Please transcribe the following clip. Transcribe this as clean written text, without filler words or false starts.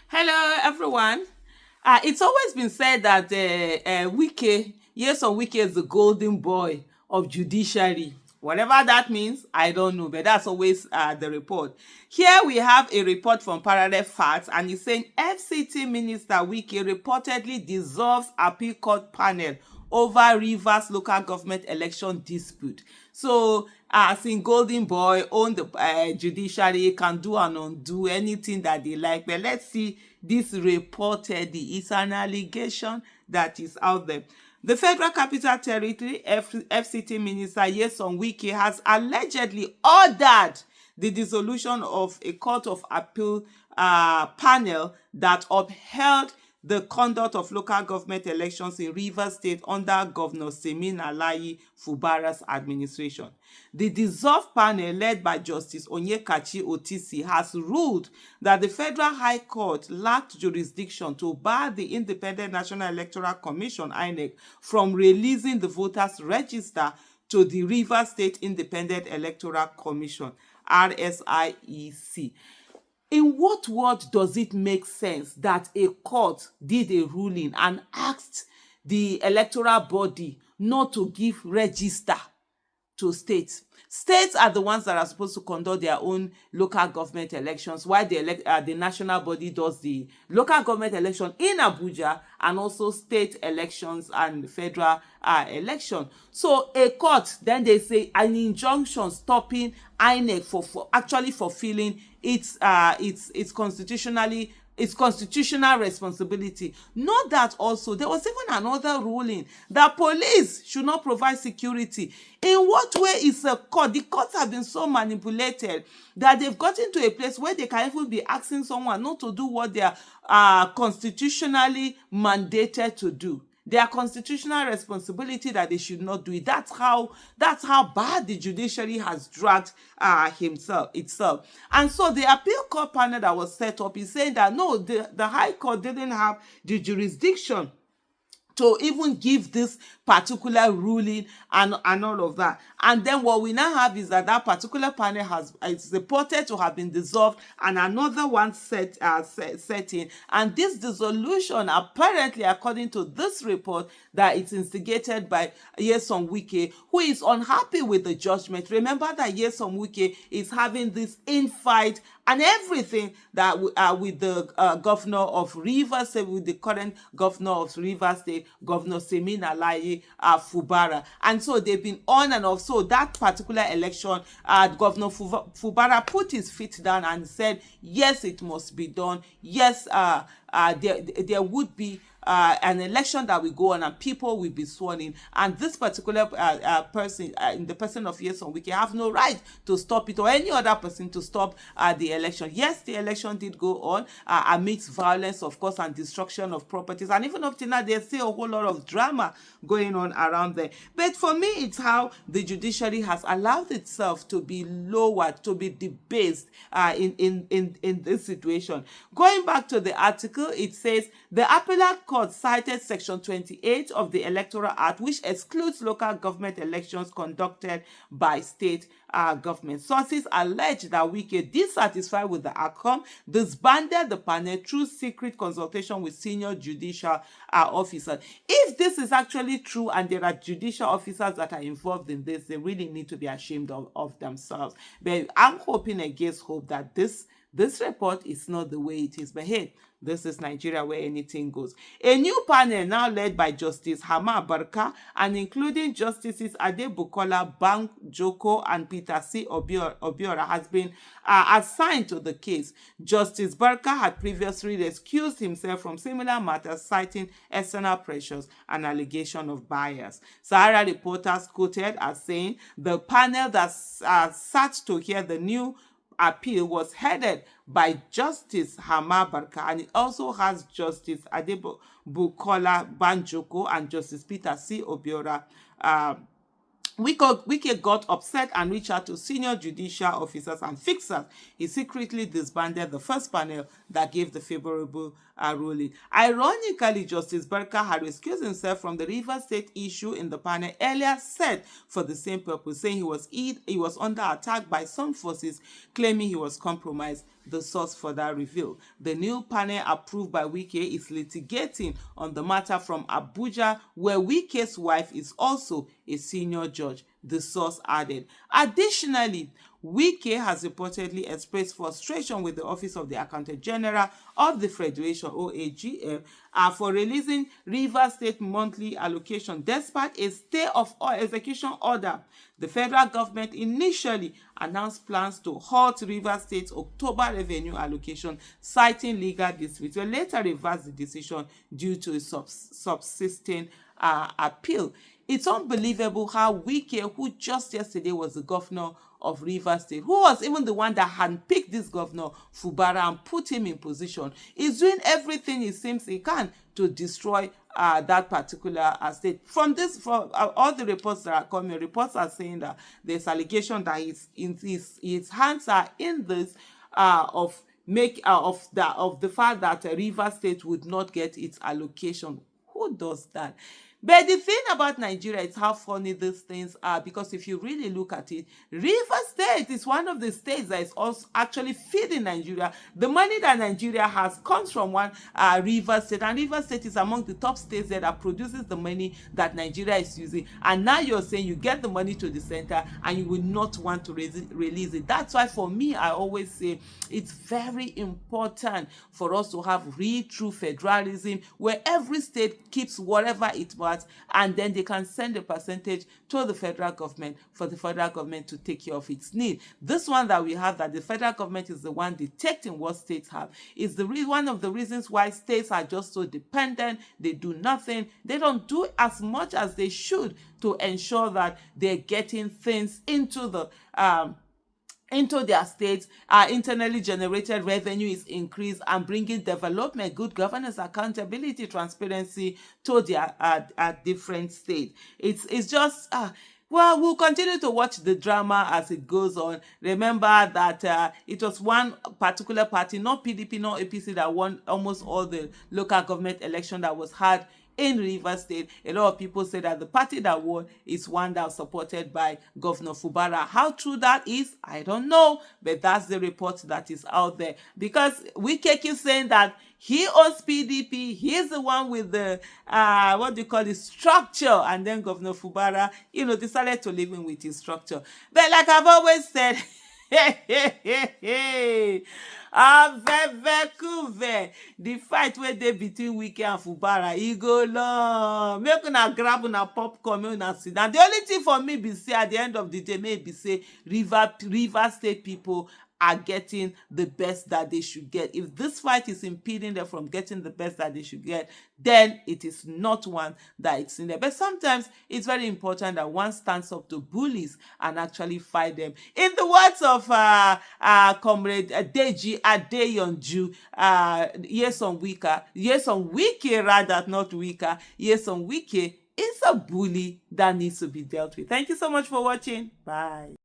Hello, everyone. It's always been said that Wike, yes, or Wike is the golden boy of judiciary. Whatever that means, I don't know, but that's always the report. Here we have a report from Parallel Facts, and it's saying FCT Minister Wike reportedly dissolves appeal court panel over Rivers local government election dispute. So, as in Golden Boy, own the judiciary, can do and undo anything that they like. But let's see this reportedly. It's an allegation that is out there. The Federal Capital Territory FCT Minister Nyesom Wike has allegedly ordered the dissolution of a Court of Appeal panel that upheld the conduct of local government elections in Rivers State under Governor Semin Alayi Fubara's administration. The dissolved panel, led by Justice Onyekachi Otisi, has ruled that the Federal High Court lacked jurisdiction to bar the Independent National Electoral Commission (INEC) from releasing the voters' register to the Rivers State Independent Electoral Commission (RSIEC). In what word does it make sense that a court did a ruling and asked the electoral body not to give register to states? States are the ones that are supposed to conduct their own local government elections, while the national body does the local government election in Abuja and also state elections and federal election. So a court, then they say an injunction stopping INEC for actually fulfilling its constitutional responsibility. Note that also there was even another ruling that police should not provide security. In what way is a court? The courts have been so manipulated that they've gotten to a place where they can even be asking someone not to do what they are constitutionally mandated to do. Their constitutional responsibility that they should not do it. That's how bad the judiciary has dragged itself. And so the appeal court panel that was set up is saying that no, the High Court didn't have the jurisdiction to even give this particular ruling and all of that. And then what we now have is that particular panel is reported to have been dissolved and another one set in. And this dissolution, apparently, according to this report, that it's instigated by Nyesom Wike, who is unhappy with the judgment. Remember that Nyesom Wike is having this infight and everything that with the governor of Rivers State, with the current governor of Rivers State, Governor Semin Alayi Fubara. And so they've been on and off. So that particular election, Governor Fubara put his feet down and said, yes, it must be done. Yes, there would be an election that will go on and people will be sworn in, and this particular person, in the person of Nyesom Wike, have no right to stop it or any other person to stop the election. Yes, the election did go on amidst violence, of course, and destruction of properties, and even up to now there's still a whole lot of drama going on around there. But for me, it's how the judiciary has allowed itself to be lowered, to be debased in this situation. Going back to the article, it says the appellate court cited Section 28 of the Electoral Act, which excludes local government elections conducted by state government. Sources allege that Wike, dissatisfied with the outcome, disbanded the panel through secret consultation with senior judicial officers. If this is actually true and there are judicial officers that are involved in this, they really need to be ashamed of themselves. But I'm hoping against hope that this report is not the way it is. But hey, this is Nigeria where anything goes. A new panel now led by Justice Hama Barka and including Justices Adebukola Banjoko and Peter C. Obiora has been assigned to the case. Justice Barka had previously excused himself from similar matters, citing external pressures and allegation of bias. Sahara reporters quoted as saying the panel that sat to hear the new appeal was headed by Justice Hama Barka, and it also has Justice Adebukola Banjoko and Justice Peter C. Obiora Wike got upset and reached out to senior judicial officers and fixers. He secretly disbanded the first panel that gave the favorable ruling. Ironically, Justice Barker had excused himself from the Rivers State issue in the panel earlier said for the same purpose, saying he was under attack by some forces, claiming he was compromised. The source for that revealed. The new panel approved by Wike is litigating on the matter from Abuja, where Wike's wife is also a senior judge, the source added. Additionally, Wike has reportedly expressed frustration with the Office of the Accountant General of the Federation, OAGF, for releasing Rivers State monthly allocation despite a stay of execution order. The federal government initially announced plans to halt Rivers State's October revenue allocation, citing legal disputes, but later reversed the decision due to a subsisting appeal. It's unbelievable how Wike, who just yesterday was the governor of Rivers State, who was even the one that handpicked this governor, Fubara, and put him in position, is doing everything he seems he can to destroy that particular state. From all the reports that are coming, reports are saying that there's allegation that his hands are in this of the fact that Rivers State would not get its allocation. Who does that? But the thing about Nigeria is how funny these things are, because if you really look at it, Rivers State is one of the states that is also actually feeding Nigeria. The money that Nigeria has comes from one Rivers State, and Rivers State is among the top states that produces the money that Nigeria is using. And now you're saying you get the money to the center and you will not want to release it. That's why for me, I always say it's very important for us to have real true federalism, where every state keeps whatever it wants, and then they can send a percentage to the federal government for the federal government to take care of its need. This one that we have, that the federal government is the one detecting what states have, is one of the reasons why states are just so dependent. They do nothing. They don't do as much as they should to ensure that they're getting things into their states. Internally generated revenue is increased and bringing development, good governance, accountability, transparency to their different states. It's just well, we'll continue to watch the drama as it goes on. Remember that it was one particular party, not PDP, not APC, that won almost all the local government election that was had in Rivers State. A lot of people say that the party that won is one that was supported by Governor Fubara. How true that is, I don't know, but that's the report that is out there. Because Wike keeps saying that he owns PDP, he's the one with the structure, and then Governor Fubara, decided to live in with his structure. But like I've always said, the fight wey dey between Wike and Fubara, e go long. Make una grab una popcorn, make una sit down. The only thing for me be say at the end of the day, may be say Rivers State people are getting the best that they should get. If this fight is impeding them from getting the best that they should get, then it is not one that it's in there. But sometimes it's very important that one stands up to bullies and actually fight them. In the words of Comrade Deji Adeyonju, yes on Wike rather, not Wika, yes on Wike is a bully that needs to be dealt with. Thank you so much for watching. Bye.